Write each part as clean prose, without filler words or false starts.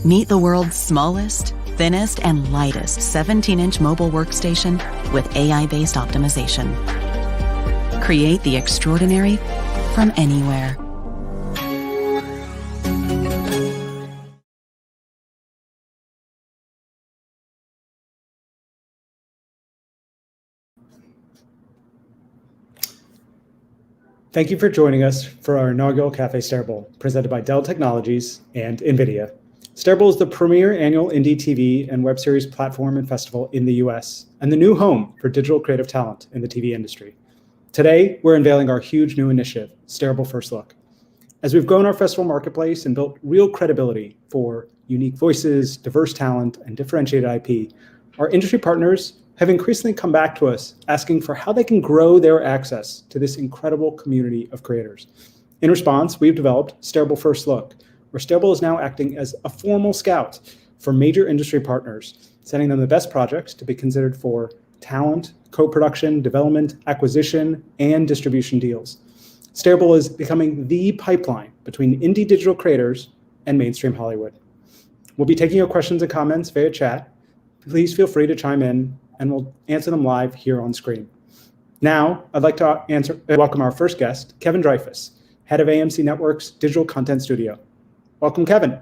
Meet the world's smallest, thinnest, and lightest 17-inch mobile workstation with AI-based optimization. Create the extraordinary from anywhere. Thank you for joining us for our inaugural Cafe Stareable, presented by Dell Technologies and NVIDIA. Stareable is the premier annual indie TV and web series platform and festival in the US, and the new home for digital creative talent in the TV industry. Today, we're unveiling our huge new initiative, Stareable First Look. As we've grown our festival marketplace and built real credibility for unique voices, diverse talent, and differentiated IP, our industry partners have increasingly come back to us asking for how they can grow their access to this incredible community of creators. In response, we've developed Stareable First Look, where Stareable is now acting as a formal scout for major industry partners, sending them the best projects to be considered for talent, co-production, development, acquisition, and distribution deals. Stareable is becoming the pipeline between indie digital creators and mainstream Hollywood. We'll be taking your questions and comments via chat. Please feel free to chime in, and we'll answer them live here on screen. Now, I'd like to welcome our first guest, Kevin Dreyfuss, head of AMC Networks Digital Content Studio. Welcome, Kevin.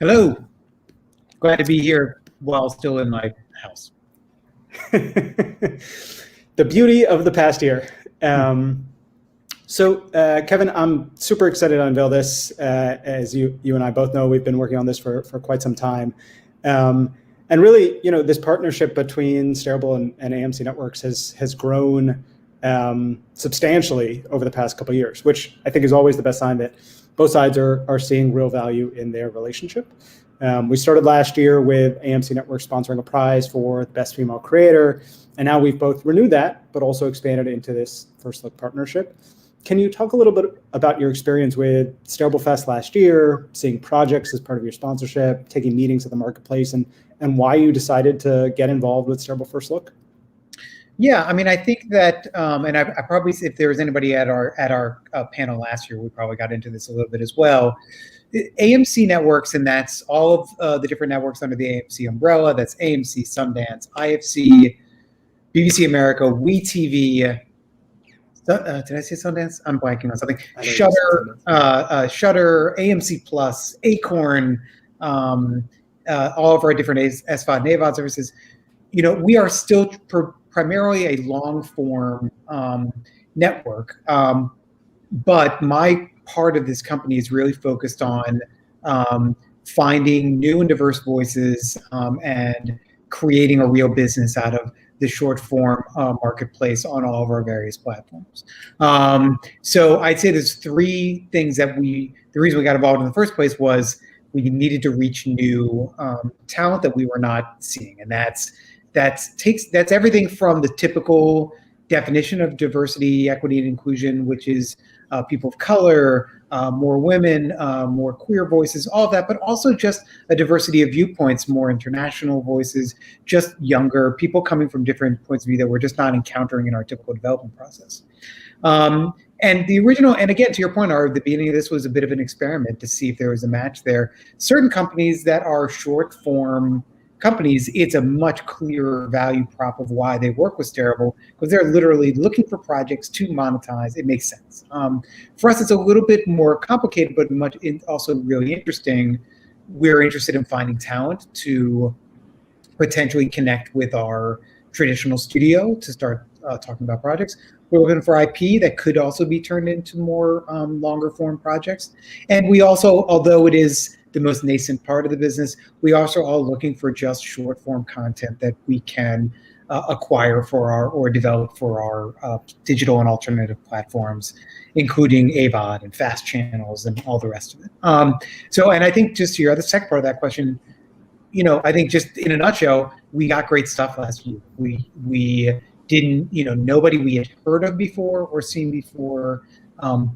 Hello. Glad to be here while still in my house. The beauty of the past year. Kevin, I'm super excited to unveil this. As you and I both know, we've been working on this for quite some time. And really, this partnership between Stareable and AMC Networks has grown substantially over the past couple of years, which I think is always the best sign that both sides are seeing real value in their relationship. We started last year with AMC Networks sponsoring a prize for the Best Female Creator, and now we've both renewed that, but also expanded into this First Look partnership. Can you talk a little bit about your experience with Stareable Fest last year, seeing projects as part of your sponsorship, taking meetings at the marketplace, and why you decided to get involved with Stareable First Look? Yeah, I mean, I think that, and I probably, if there was anybody at our panel last year, we probably got into this a little bit as well. AMC Networks, and that's all of the different networks under the AMC umbrella. That's AMC, Sundance, IFC, BBC America, WeTV. Did I say Sundance? I'm blanking on something. Shudder, AMC Plus, Acorn, all of our different SVOD and AVOD services. We are still primarily a long form network, but my part of this company is really focused on finding new and diverse voices and creating a real business out of the short form marketplace on all of our various platforms. So I'd say there's three things that the reason we got involved in the first place was we needed to reach new talent that we were not seeing. And that's everything from the typical definition of diversity, equity, and inclusion, which is people of color, more women, more queer voices, all of that, but also just a diversity of viewpoints, more international voices, just younger people coming from different points of view that we're just not encountering in our typical development process. And the original, and again, to your point, the beginning of this was a bit of an experiment to see if there was a match there. Certain companies that are short form companies, it's a much clearer value prop of why they work with Stareable, because they're literally looking for projects to monetize. It makes sense. For us, it's a little bit more complicated, but also really interesting. We're interested in finding talent to potentially connect with our traditional studio to start talking about projects. We're looking for IP that could also be turned into more longer form projects. And we also, although it is the most nascent part of the business, we also are looking for just short form content that we can acquire or develop for our digital and alternative platforms, including AVOD and fast channels and all the rest of it. And I think just to your other second part of that question, I think just in a nutshell, we got great stuff last year. We didn't, nobody we had heard of before or seen before,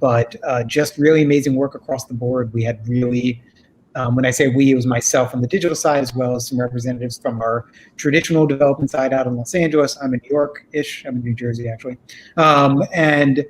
but just really amazing work across the board. We had really, when I say we, it was myself on the digital side, as well as some representatives from our traditional development side out in Los Angeles. I'm in New York-ish. I'm in New Jersey, actually. And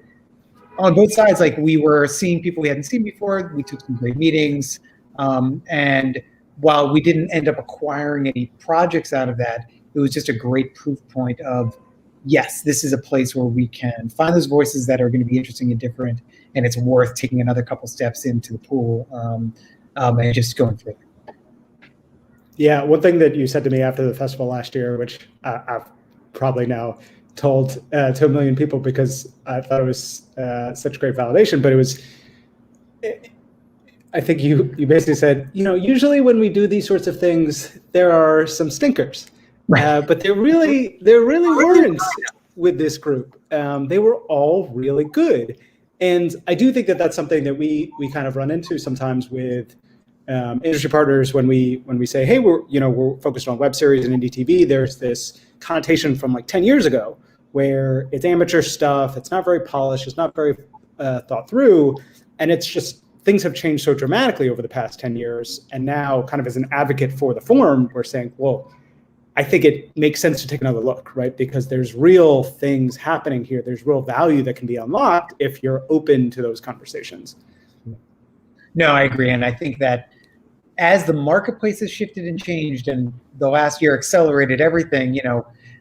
on both sides, we were seeing people we hadn't seen before. We took some great meetings. And while we didn't end up acquiring any projects out of that, it was just a great proof point of, yes, this is a place where we can find those voices that are going to be interesting and different, and it's worth taking another couple steps into the pool and just going further. Yeah, one thing that you said to me after the festival last year, which I've probably now told to a million people because I thought it was such great validation, but it was, I think you basically said, usually when we do these sorts of things, there are some stinkers, but there really weren't with this group. They were all really good. And I do think that that's something that we kind of run into sometimes with industry partners when we say, hey, we're focused on web series and indie TV. There's this connotation from like 10 years ago where it's amateur stuff. It's not very polished. It's not very thought through. And it's just, things have changed so dramatically over the past 10 years. And now kind of as an advocate for the form, we're saying, well, I think it makes sense to take another look, right? Because there's real things happening here. There's real value that can be unlocked if you're open to those conversations. No, I agree. And I think that as the marketplace has shifted and changed, and the last year accelerated everything,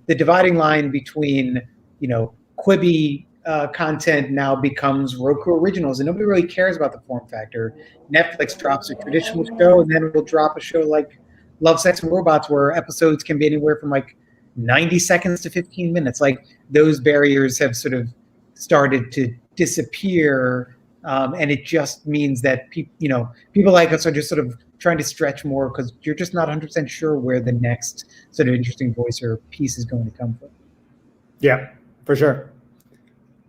the dividing line between, Quibi content now becomes Roku originals, and nobody really cares about the form factor. Netflix drops a traditional show, and then it'll drop a show like Love, Sex, and Robots, where episodes can be anywhere from like 90 seconds to 15 minutes. Like, those barriers have sort of started to disappear. And it just means that people like us are just sort of trying to stretch more because you're just not 100% sure where the next sort of interesting voice or piece is going to come from. Yeah, for sure.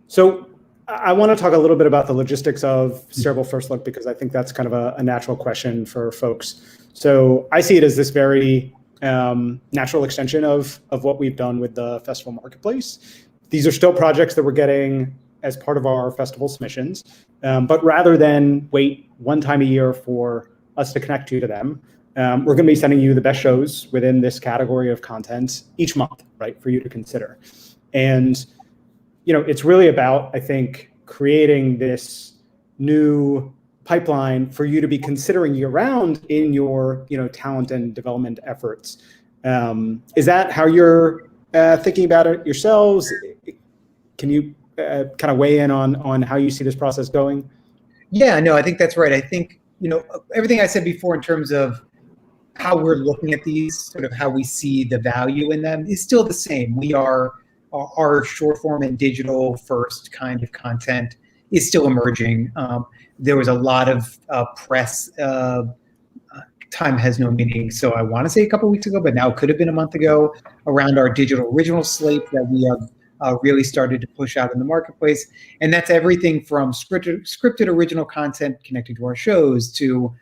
So I want to talk a little bit about the logistics of Stareable First Look, because I think that's kind of a natural question for folks. So I see it as this very natural extension of what we've done with the festival marketplace. These are still projects that we're getting as part of our festival submissions. But rather than wait one time a year for us to connect you to them, we're going to be sending you the best shows within this category of content each month, right, for you to consider. And, it's really about, I think, creating this new pipeline for you to be considering year-round in your, talent and development efforts. Is that how you're thinking about it yourselves? Can you kind of weigh in on how you see this process going? Yeah, no, I think that's right. I think, everything I said before in terms of how we're looking at these, sort of how we see the value in them, is still the same. Our short form and digital first kind of content is still emerging. There was a lot of press, time has no meaning. So I want to say a couple of weeks ago, but now it could have been a month ago, around our digital original slate that we have really started to push out in the marketplace. And that's everything from scripted original content connected to our shows to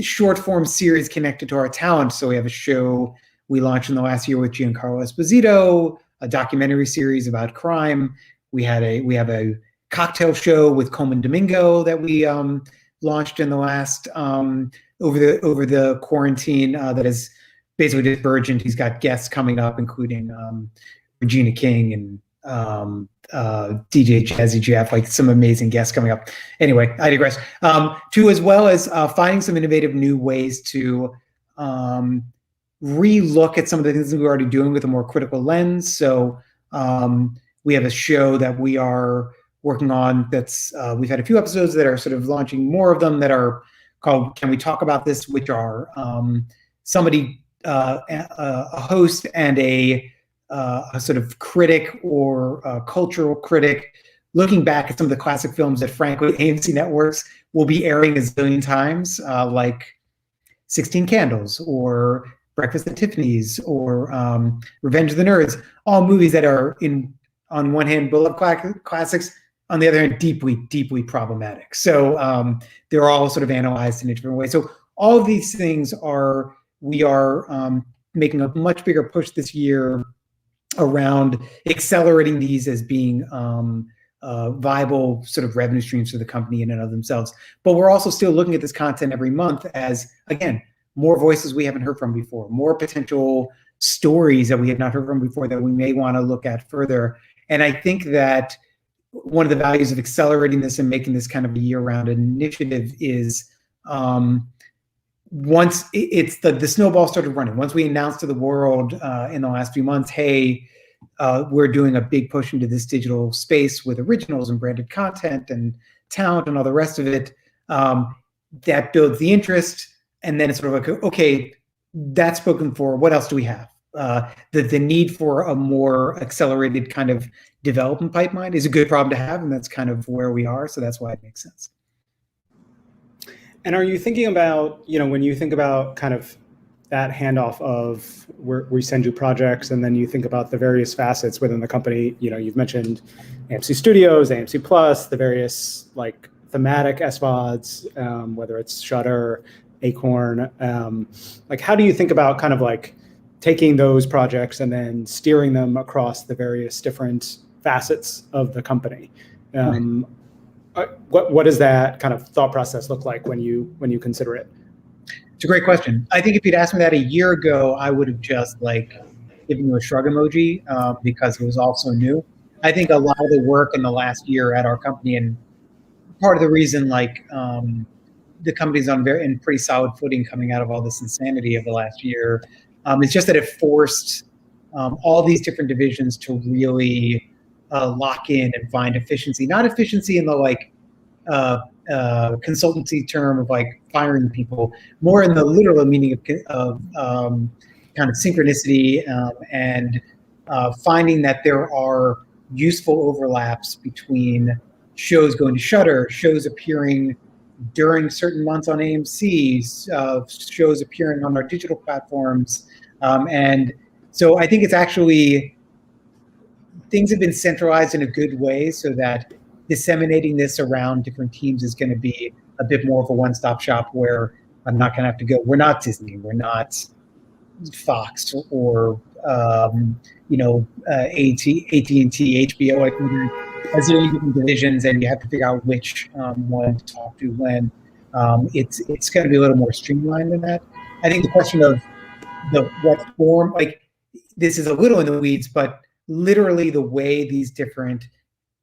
short form series connected to our talent. So we have a show we launched in the last year with Giancarlo Esposito, a documentary series about crime. We have a cocktail show with Coleman Domingo that we launched in the last over the quarantine that is basically just burgeoned. He's got guests coming up, including Regina King and DJ Jazzy Jeff, like some amazing guests coming up. Anyway, I digress. As well as finding some innovative new ways to re-look at some of the things that we're already doing with a more critical lens. So we have a show that we are working on that's we've had a few episodes that are sort of launching, more of them that are called Can We Talk About This, which are somebody, a host and a sort of critic or a cultural critic looking back at some of the classic films that frankly AMC Networks will be airing a zillion times, like 16 Candles or Breakfast at Tiffany's or Revenge of the Nerds, all movies that are on one hand beloved classics, on the other hand deeply, deeply problematic. So they're all sort of analyzed in a different way. So all of these things we are making a much bigger push this year around accelerating these as being viable sort of revenue streams for the company in and of themselves. But we're also still looking at this content every month as, again, more voices we haven't heard from before, more potential stories that we had not heard from before that we may want to look at further. And I think that one of the values of accelerating this and making this kind of a year-round initiative is once it's the snowball started running, once we announced to the world in the last few months, hey, we're doing a big push into this digital space with originals and branded content and talent and all the rest of it, that builds the interest. And then it's sort of like, okay, that's spoken for. What else do we have? The need for a more accelerated kind of development pipeline is a good problem to have, and that's kind of where we are. So that's why it makes sense. And are you thinking about, when you think about kind of that handoff of where we send you projects, and then you think about the various facets within the company, you've mentioned AMC Studios, AMC Plus, the various like thematic SVODs, whether it's Shudder, Acorn, like how do you think about kind of like taking those projects and then steering them across the various different facets of the company? What does that kind of thought process look like when you consider it? It's a great question. I think if you'd asked me that a year ago, I would have just like given you a shrug emoji because it was all so new. I think a lot of the work in the last year at our company, and part of the reason like the company's in pretty solid footing coming out of all this insanity of the last year, it's just that it forced all these different divisions to really lock in and find efficiency. Not efficiency in the like consultancy term of like firing people, more in the literal meaning of kind of synchronicity and finding that there are useful overlaps between shows going to Shudder, shows appearing during certain months on AMC, shows appearing on our digital platforms. And so I think it's actually, things have been centralized in a good way so that disseminating this around different teams is going to be a bit more of a one-stop shop where I'm not going to have to go. We're not Disney. We're not Fox or AT&T, HBO. Like as different divisions, and you have to figure out which one to talk to when. It's going to be a little more streamlined than that. I think the question of what form, like this is a little in the weeds, but literally the way these different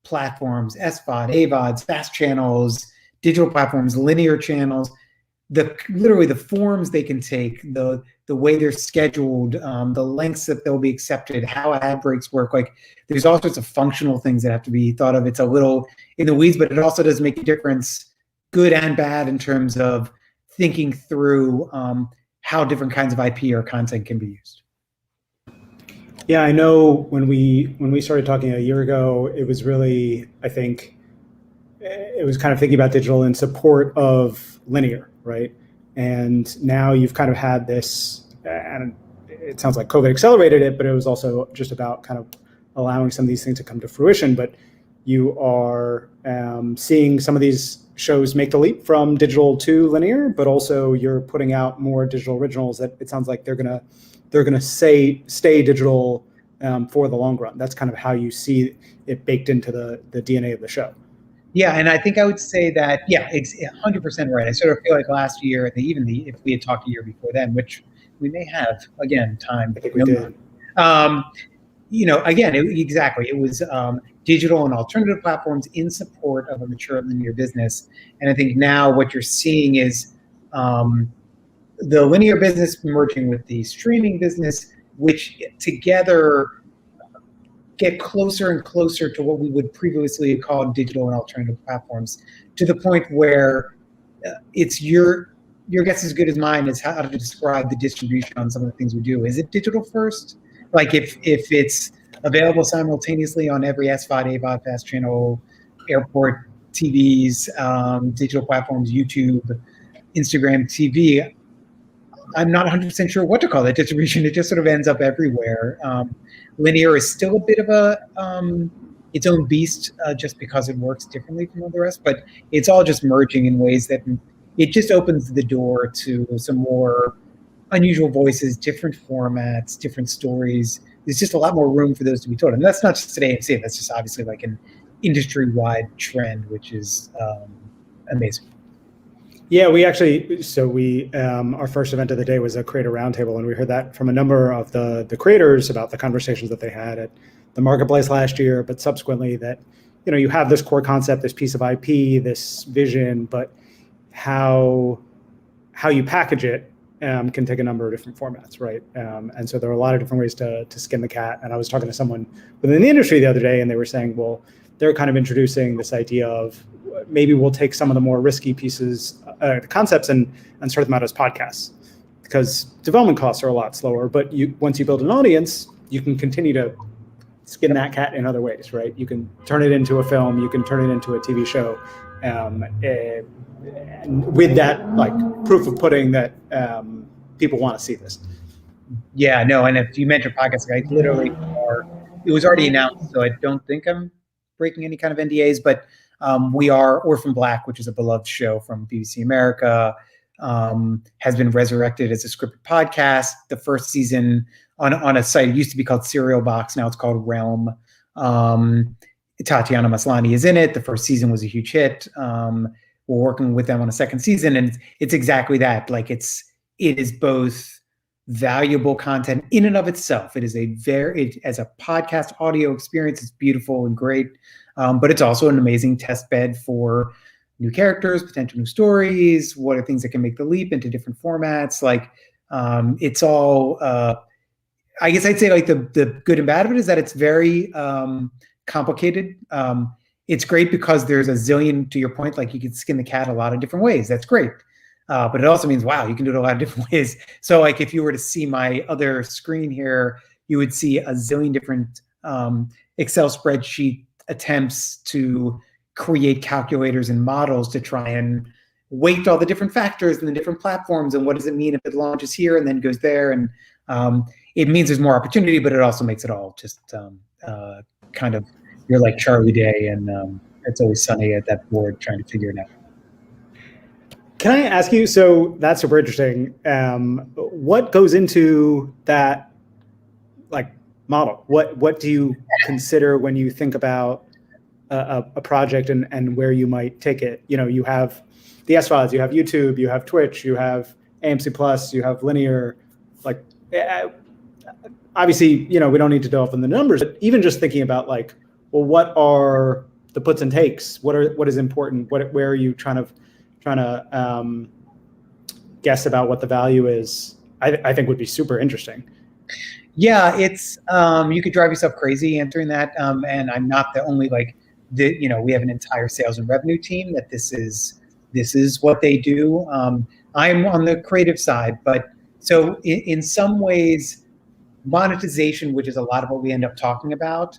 platforms, SVOD, AVODs, fast channels, digital platforms, linear channels, literally the forms they can take, the way they're scheduled, the lengths that they'll be accepted, how ad breaks work. Like there's all sorts of functional things that have to be thought of. It's a little in the weeds, but it also does make a difference, good and bad, in terms of thinking through how different kinds of IP or content can be used. Yeah, I know when we started talking a year ago, it was really, I think, it was kind of thinking about digital in support of linear, right? And now you've kind of had this, and it sounds like COVID accelerated it, but it was also just about kind of allowing some of these things to come to fruition. But you are seeing some of these shows make the leap from digital to linear, but also you're putting out more digital originals that it sounds like they're gonna stay digital for the long run. That's kind of how you see it baked into the DNA of the show. Yeah, and I think I would say that, yeah, it's 100% right. I sort of feel like last year, if we had talked a year before then, which we may have, again, time. I think we did. Again, exactly. It was digital and alternative platforms in support of a mature linear business. And I think now what you're seeing is the linear business merging with the streaming business, which together get closer and closer to what we would previously have called digital and alternative platforms, to the point where it's your guess as good as mine is how to describe the distribution on some of the things we do. Is it digital first? Like if it's available simultaneously on every SVOD, AVOD, fast channel, airport TVs, digital platforms, YouTube, Instagram TV, I'm not 100% sure what to call that distribution. It just sort of ends up everywhere. Linear is still a bit of its own beast just because it works differently from all the rest, but it's all just merging in ways that it just opens the door to some more unusual voices, different formats, different stories. There's just a lot more room for those to be told. And that's not just at AMC, that's just obviously like an industry-wide trend, which is amazing. Yeah, our first event of the day was a creator roundtable, and we heard that from a number of the creators about the conversations that they had at the marketplace last year, but subsequently that, you have this core concept, this piece of IP, this vision, but how how you package it can take a number of different formats, right? And so there are a lot of different ways to skin the cat. And I was talking to someone within the industry the other day, and they were saying, well, they're kind of introducing this idea of maybe we'll take some of the more risky pieces, concepts, and sort them out as podcasts, because development costs are a lot slower. But once you build an audience, you can continue to skin that cat in other ways, right? You can turn it into a film, you can turn it into a TV show, with that like proof of pudding that people want to see this. Yeah, no, and if you mentioned podcasts, I literally it was already announced, so I don't think I'm breaking any kind of NDAs, but we are Orphan Black, which is a beloved show from BBC America, has been resurrected as a scripted podcast. The first season on a site, it used to be called Serial Box, now it's called Realm. Tatiana Maslany is in it. The first season was a huge hit. We're working with them on a second season, and it's exactly that. Like it is both valuable content in and of itself. It is as a podcast audio experience, it's beautiful and great. But it's also an amazing test bed for new characters, potential new stories. What are things that can make the leap into different formats? Like it's all, I guess I'd say like the good and bad of it is that it's very complicated. It's great because there's a zillion, to your point, like you can skin the cat a lot of different ways. That's great. But it also means, wow, you can do it a lot of different ways. So like if you were to see my other screen here, you would see a zillion different Excel spreadsheet attempts to create calculators and models to try and weight all the different factors and the different platforms. And what does it mean if it launches here and then goes there? And it means there's more opportunity, but it also makes it all just kind of, you're like Charlie Day and It's Always Sunny at that board trying to figure it out. Can I ask you, so that's super interesting. What goes into that like model? What do you consider when you think about a project and where you might take it? You know, you have the S-Files, you have YouTube, you have Twitch, you have AMC Plus, you have linear. Like, obviously, you know, we don't need to delve in the numbers, but even just thinking about like, well, what are the puts and takes? What is important? Where are you trying to guess about what the value is? I think would be super interesting. Yeah, it's you could drive yourself crazy answering that, and I'm not the only we have an entire sales and revenue team that this is what they do. I'm on the creative side, but so in some ways, monetization, which is a lot of what we end up talking about,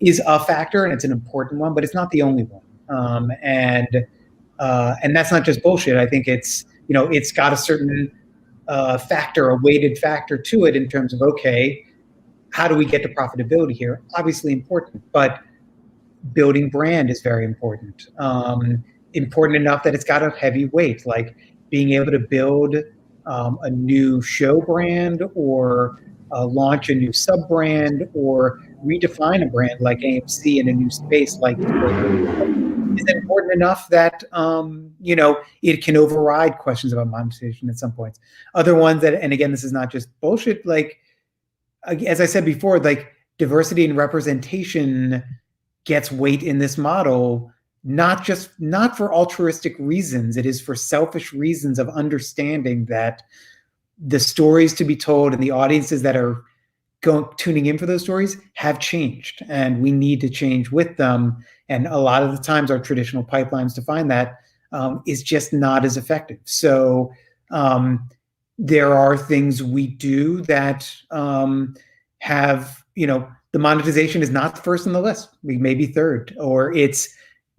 is a factor, and it's an important one, but it's not the only one. And that's not just bullshit. I think it's got a certain factor, a weighted factor to it in terms of, okay, how do we get to profitability here? Obviously important, but building brand is very important. Important enough that it's got a heavy weight, like being able to build a new show brand or launch a new sub-brand or redefine a brand like AMC in a new space like is important enough that it can override questions about monetization at some points. Other ones that, and again, this is not just bullshit, like as I said before, like diversity and representation gets weight in this model, not for altruistic reasons. It is for selfish reasons of understanding that the stories to be told and the audiences that are tuning in for those stories have changed, and we need to change with them. And a lot of the times our traditional pipelines to find that is just not as effective. So there are things we do that have, the monetization is not first on the list. We may be third, or it's,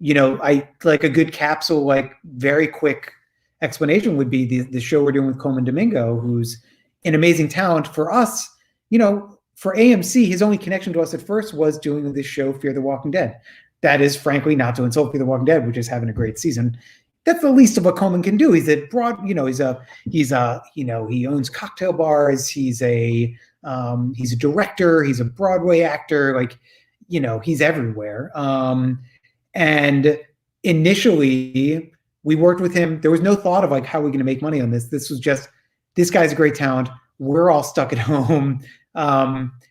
I like a good capsule, like very quick explanation would be the show we're doing with Coleman Domingo, who's an amazing talent for us. For AMC, his only connection to us at first was doing this show, Fear the Walking Dead. That is, frankly, not to insult Fear the Walking Dead, which is having a great season. That's the least of what Coleman can do. He's a broad, he owns cocktail bars. He's a director. He's a Broadway actor. Like, he's everywhere. And initially, we worked with him. There was no thought of like, how are we going to make money on this? This was just, this guy's a great talent. We're all stuck at home.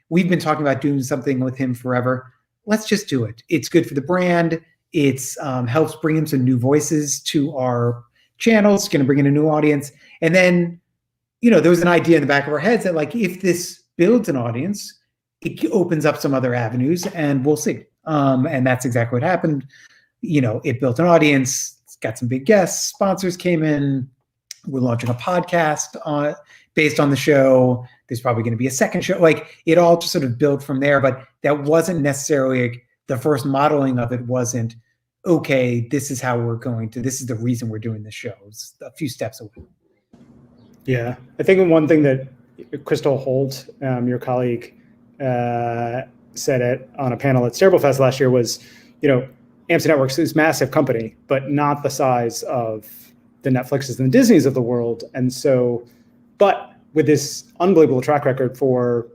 We've been talking about doing something with him forever. Let's just do it. It's good for the brand. It's helps bring in some new voices to our channels, going to bring in a new audience. And then, there was an idea in the back of our heads that like, if this builds an audience, it opens up some other avenues, and we'll see. And that's exactly what happened. It built an audience, it's got some big guests, sponsors came in. We're launching a podcast based on the show. There's probably going to be a second show. Like, it all just sort of built from there, but that wasn't necessarily the first modeling of it. Wasn't, okay, this is how this is the reason we're doing this show. It's a few steps away. Yeah. I think one thing that Crystal Holt, your colleague, said on a panel at Stareable Fest last year was, AMC Networks is a massive company, but not the size of the Netflixes and the Disneys of the world. And so, but with this unbelievable track record for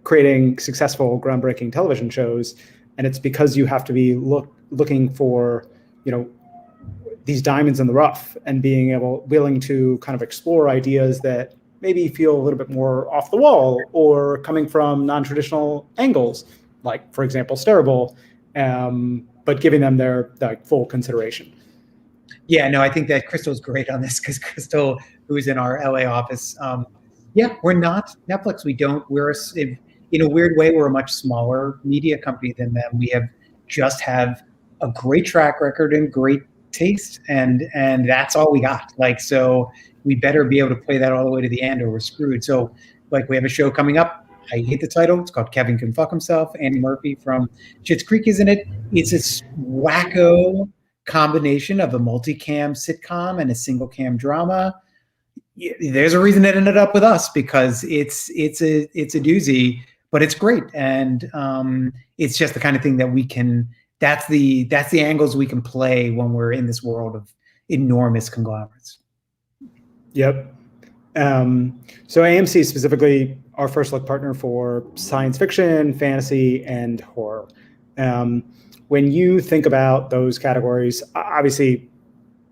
creating successful, groundbreaking television shows, and it's because you have to be looking for, these diamonds in the rough and willing to kind of explore ideas that maybe feel a little bit more off the wall or coming from non-traditional angles, like, for example, Stareable, but giving them their full consideration. Yeah, no, I think that Crystal's great on this, because Crystal, who's in our LA office, we're not Netflix. We're in a weird way, we're a much smaller media company than them. We have a great track record and great taste, and that's all we got. Like, so we better be able to play that all the way to the end, or we're screwed. So, like, we have a show coming up. I hate the title. It's called Kevin Can Fuck Himself. Andy Murphy from Schitt's Creek is in it. It's a wacko combination of a multicam sitcom and a single cam drama. There's a reason it ended up with us, because it's a doozy, but it's great, and it's just the kind of thing that we can. That's the angles we can play when we're in this world of enormous conglomerates. Yep. So AMC is specifically our First Look partner for science fiction, fantasy, and horror. When you think about those categories, obviously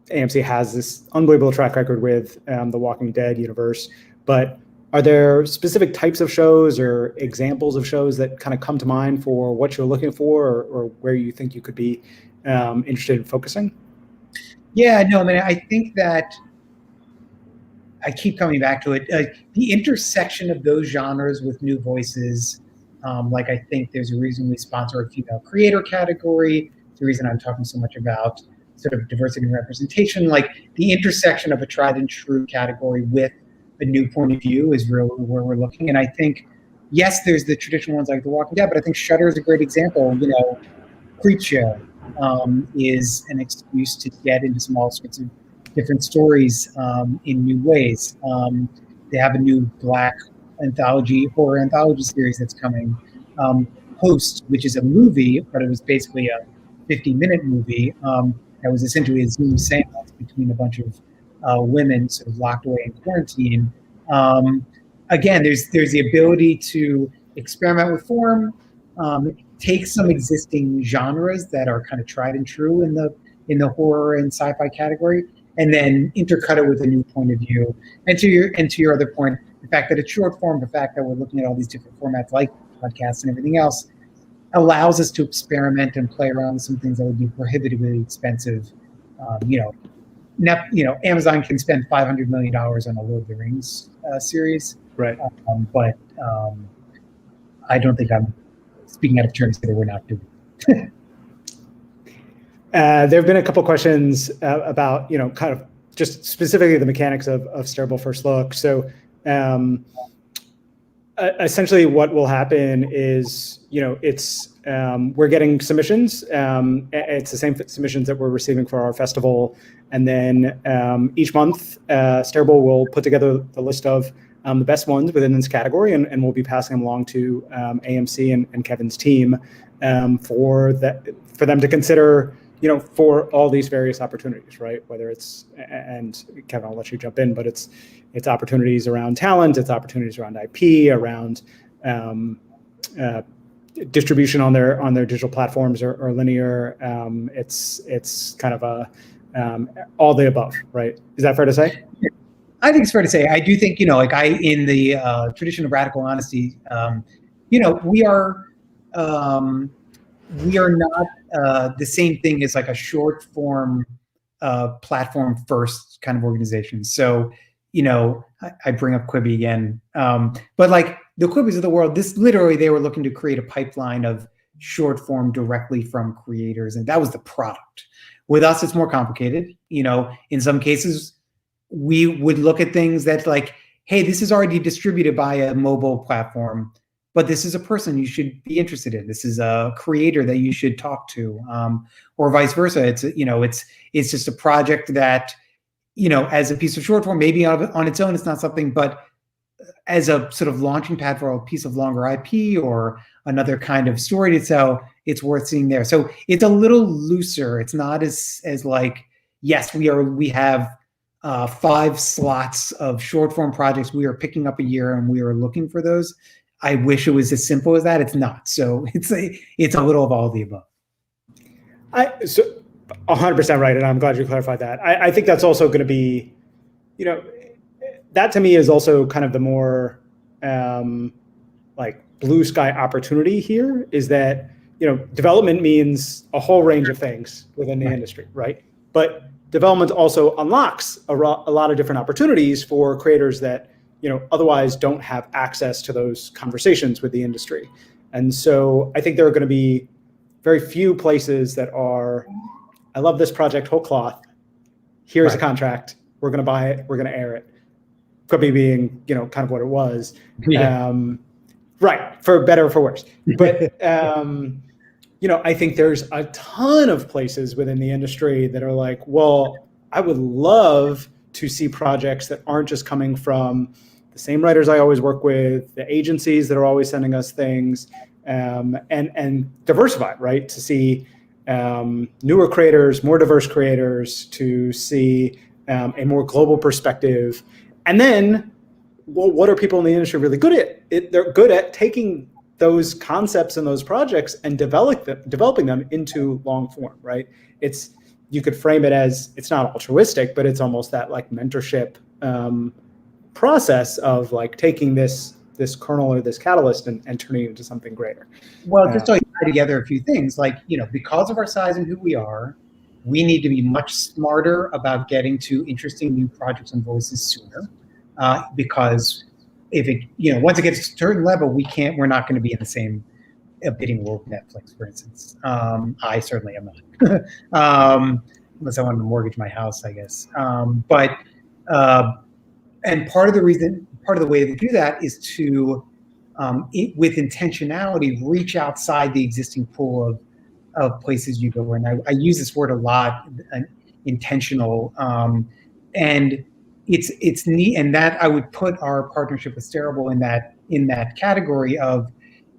AMC has this unbelievable track record with the Walking Dead universe, but are there specific types of shows or examples of shows that kind of come to mind for what you're looking for, or where you think you could be interested in focusing? Yeah, no, I mean, I think that I keep coming back to it. The intersection of those genres with new voices, like, I think there's a reason we sponsor a female creator category. The reason I'm talking so much about sort of diversity and representation, like the intersection of a tried and true category with a new point of view is really where we're looking. And I think, yes, there's the traditional ones like The Walking Dead, but I think Shudder is a great example. Creepshow is an excuse to get into some all sorts of different stories in new ways. They have a new Black horror anthology series that's coming. Host, which is a movie, but it was basically a 50-minute movie that was essentially a Zoom seance between a bunch of women sort of locked away in quarantine. Again, there's the ability to experiment with form, take some existing genres that are kind of tried and true in the horror and sci-fi category, and then intercut it with a new point of view. And to your other point, the fact that it's short form, the fact that we're looking at all these different formats like podcasts and everything else, allows us to experiment and play around with some things that would be prohibitively expensive. Amazon can spend $500 million on a Lord of the Rings series, right? But I don't think I'm speaking out of turn to say that we're not doing it. There have been a couple questions about, kind of just specifically the mechanics of Stareable First Look. So essentially what will happen is, we're getting submissions. It's the same submissions that we're receiving for our festival. And then each month, Stareable will put together the list of the best ones within this category, and we'll be passing them along to AMC and Kevin's team for them to consider, for all these various opportunities, right? Whether it's, and Kevin, I'll let you jump in, but it's opportunities around talent, it's opportunities around IP, around distribution on their digital platforms or linear. It's kind of all the above, right? Is that fair to say? I think it's fair to say. I do think, in the tradition of radical honesty, we are not the same thing as like a short form platform first kind of organizations. So, I bring up Quibi again, but like the Quibis of the world, this literally, they were looking to create a pipeline of short form directly from creators, and that was the product. With us, it's more complicated. In some cases, we would look at things that like, hey, this is already distributed by a mobile platform, but this is a person you should be interested in. This is a creator that you should talk to, or vice versa. It's just a project that, as a piece of short form, maybe on its own, it's not something, but as a sort of launching pad for a piece of longer IP or another kind of story to tell, it's worth seeing there. So it's a little looser. It's not as like, yes, we have 5 slots of short form projects we are picking up a year and we are looking for those. I wish it was as simple as that. It's not. So it's a little of all of the above. So 100% right, and I'm glad you clarified that. I think that's also going to be, that to me is also kind of the more like blue sky opportunity here, is that development means a whole range of things within the industry, right? But development also unlocks a lot of different opportunities for creators that otherwise don't have access to those conversations with the industry. And so I think there are going to be very few places that are, I love this project whole cloth, here's a contract, we're going to buy it, we're going to air it. Quibi being kind of what it was. Yeah. Right, for better or for worse. But I think there's a ton of places within the industry that are like, well, I would love to see projects that aren't just coming from the same writers I always work with, the agencies that are always sending us things, and diversify, right? To see newer creators, more diverse creators, to see a more global perspective. And then, well, what are people in the industry really good at? They're good at taking those concepts and those projects and developing them into long form, right? You could frame it as, it's not altruistic, but it's almost that like mentorship process of like taking this kernel or this catalyst and turning it into something greater. Well, just to tie together a few things, like, because of our size and who we are, we need to be much smarter about getting to interesting new projects and voices sooner. Because if it, once it gets to a certain level, we're not going to be in the same bidding war with Netflix, for instance. I certainly am not, unless I wanted to mortgage my house, I guess. And part of the way to do that is to, with intentionality, reach outside the existing pool of places you go in. I use this word a lot, intentional, and it's neat, and that I would put our partnership with Stareable in that category of,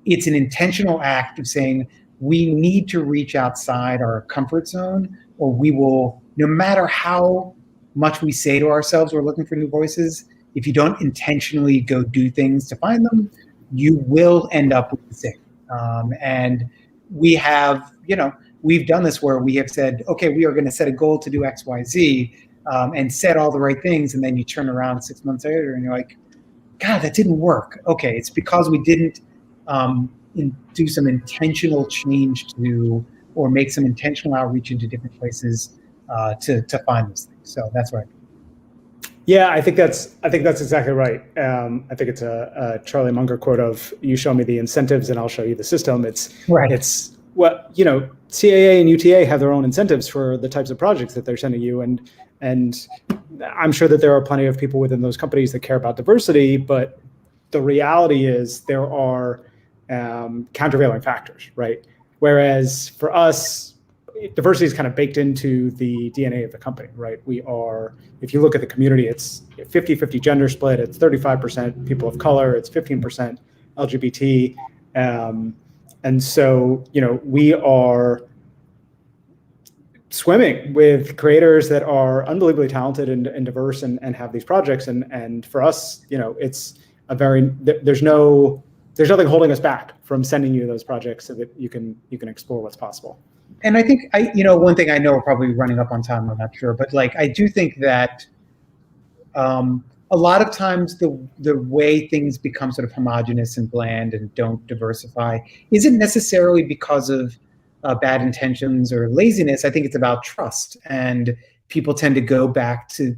it's an intentional act of saying we need to reach outside our comfort zone, or we will, no matter how much we say to ourselves we're looking for new voices, if you don't intentionally go do things to find them, you will end up with the same. And we have, we've done this where we have said, okay, we are going to set a goal to do X, Y, Z, and said all the right things, and then you turn around 6 months later and you're like, God, that didn't work. Okay, it's because we didn't do some intentional change or make some intentional outreach into different places to find those things. So that's right. Yeah, I think that's exactly right. I think it's a Charlie Munger quote of, "You show me the incentives, and I'll show you the system." It's right. It's what CAA and UTA have their own incentives for the types of projects that they're sending you, and I'm sure that there are plenty of people within those companies that care about diversity, but the reality is there are countervailing factors, right? Whereas for us, diversity is kind of baked into the DNA of the company, right? We are, if you look at the community, it's 50-50 gender split, it's 35% people of color, it's 15% LGBT. And so, we are swimming with creators that are unbelievably talented and diverse and have these projects. And for us, it's there's nothing holding us back from sending you those projects so that you can explore what's possible. And I think one thing I know, we're probably running up on time, I'm not sure, but I do think that a lot of times the way things become sort of homogenous and bland and don't diversify isn't necessarily because of bad intentions or laziness. I think it's about trust and people tend to go back to,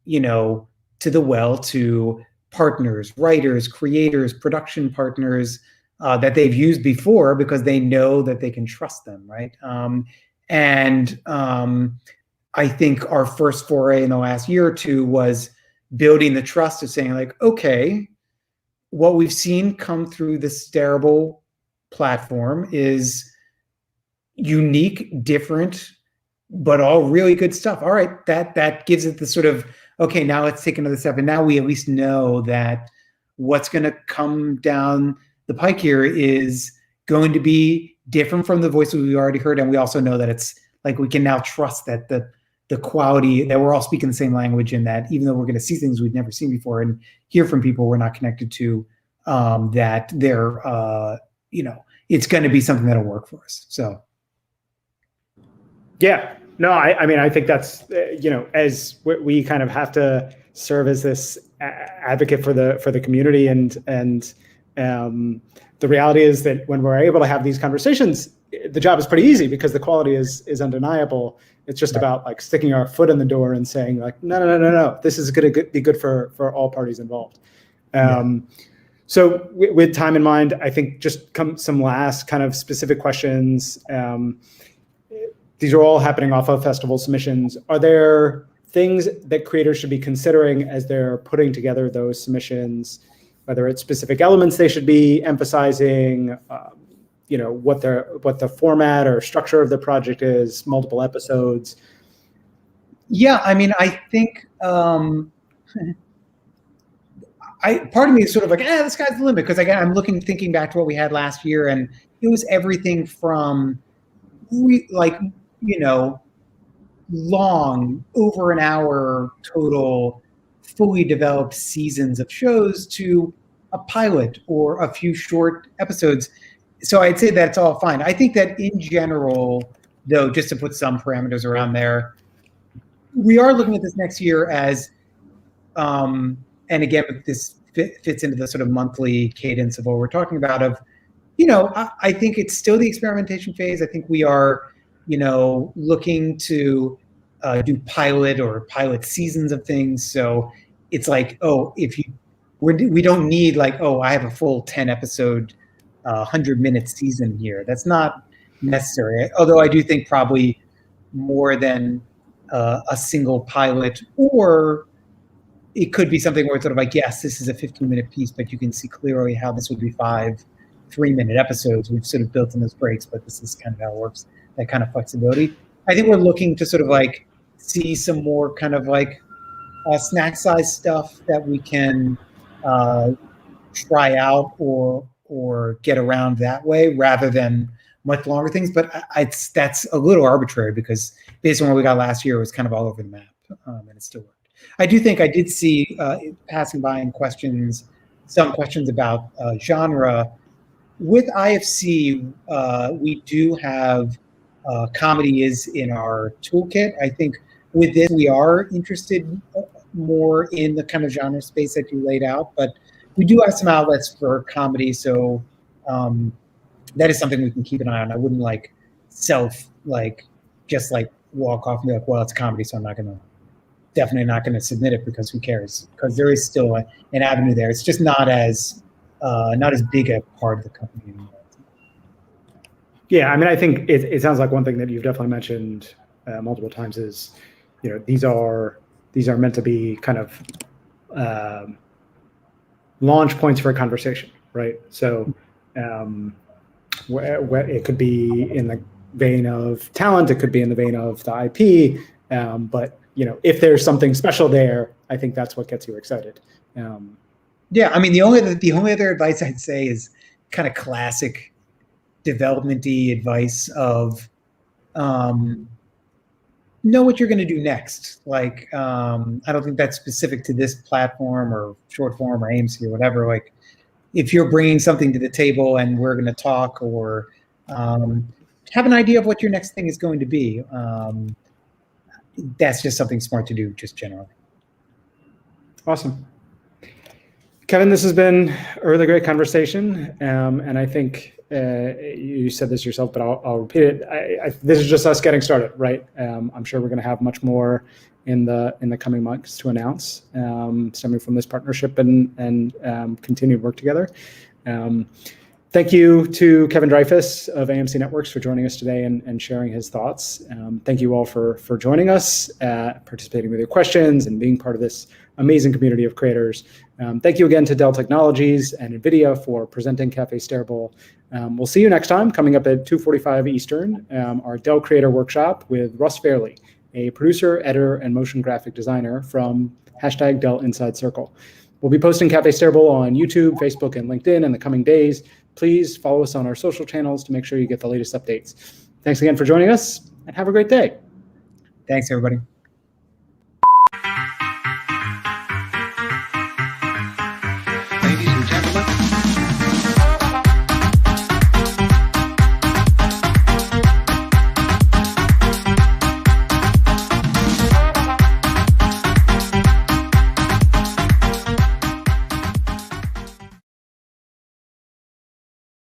to the well, to partners, writers, creators, production partners that they've used before because they know that they can trust them, right? I think our first foray in the last year or two was building the trust of saying like, okay, what we've seen come through the Stareable platform is unique, different, but all really good stuff. All right, that gives it the sort of, okay, now let's take another step. And now we at least know that what's going to come down the pike here is going to be different from the voices we already heard. And we also know that it's like we can now trust that the quality, that we're all speaking the same language, and that even though we're going to see things we've never seen before and hear from people we're not connected to, that they're, it's going to be something that'll work for us. So. Yeah, no, I mean, I think that's, as we kind of have to serve as this advocate for the community, and the reality is that when we're able to have these conversations, the job is pretty easy because the quality is undeniable. It's just about like sticking our foot in the door and saying like, no, this is going to be good for all parties involved. So with time in mind, I think just some last kind of specific questions. These are all happening off of festival submissions. Are there things that creators should be considering as they're putting together those submissions, whether it's specific elements they should be emphasizing, what the format or structure of the project is, multiple episodes? Yeah, I mean, I think part of me is sort of like, the sky's the limit, because again, I'm thinking back to what we had last year, and it was everything from long, over an hour total, fully developed seasons of shows to a pilot or a few short episodes. So I'd say that's all fine. I think that in general, though, just to put some parameters around there, we are looking at this next year as, and again, this fits into the sort of monthly cadence of what we're talking about of, I think it's still the experimentation phase. I think we are, looking to do pilot seasons of things. So it's like, we don't need like, I have a full 10 episode, 100-minute season here. That's not necessary. Although I do think probably more than a single pilot, or it could be something where it's sort of like, yes, this is a 15-minute piece, but you can see clearly how this would be 5 3-minute episodes. We've sort of built in those breaks, but this is kind of how it works, that kind of flexibility. I think we're looking to sort of like see some more kind of like snack size stuff that we can try out or get around that way rather than much longer things. But that's a little arbitrary because based on what we got last year, it was kind of all over the map, and it still worked. I do think I did see passing by in questions, some questions about genre. With IFC, we do have comedy is in our toolkit. I think with this, we are interested more in the kind of genre space that you laid out, but we do have some outlets for comedy. So that is something we can keep an eye on. I wouldn't just walk off and be like, well, it's comedy, so I'm definitely not going to submit it because who cares? Because there is still an avenue there. It's just not as big a part of the company anymore. Yeah, I mean, I think it sounds like one thing that you've definitely mentioned multiple times is, these are meant to be kind of launch points for a conversation, right? So where it could be in the vein of talent, it could be in the vein of the IP, but if there's something special there, I think that's what gets you excited. Yeah, I mean, the only other advice I'd say is kind of classic development-y advice of know what you're going to do next. Like, I don't think that's specific to this platform or short form or AMC or whatever. Like, if you're bringing something to the table and we're going to talk, or have an idea of what your next thing is going to be. That's just something smart to do, just generally. Awesome. Kevin, this has been a really great conversation, and I think you said this yourself, but I'll repeat it. This is just us getting started, right? I'm sure we're going to have much more in the coming months to announce, stemming from this partnership and continued work together. Thank you to Kevin Dreyfuss of AMC Networks for joining us today and sharing his thoughts. Thank you all for joining us, participating with your questions, and being part of this amazing community of creators. Thank you again to Dell Technologies and NVIDIA for presenting Cafe Stareable. We'll see you next time, coming up at 2:45 Eastern, our Dell Creator Workshop with Russ Fairley, a producer, editor, and motion graphic designer from #Dell Inside Circle. We'll be posting Cafe Stareable on YouTube, Facebook, and LinkedIn in the coming days. Please follow us on our social channels to make sure you get the latest updates. Thanks again for joining us, and have a great day. Thanks, everybody.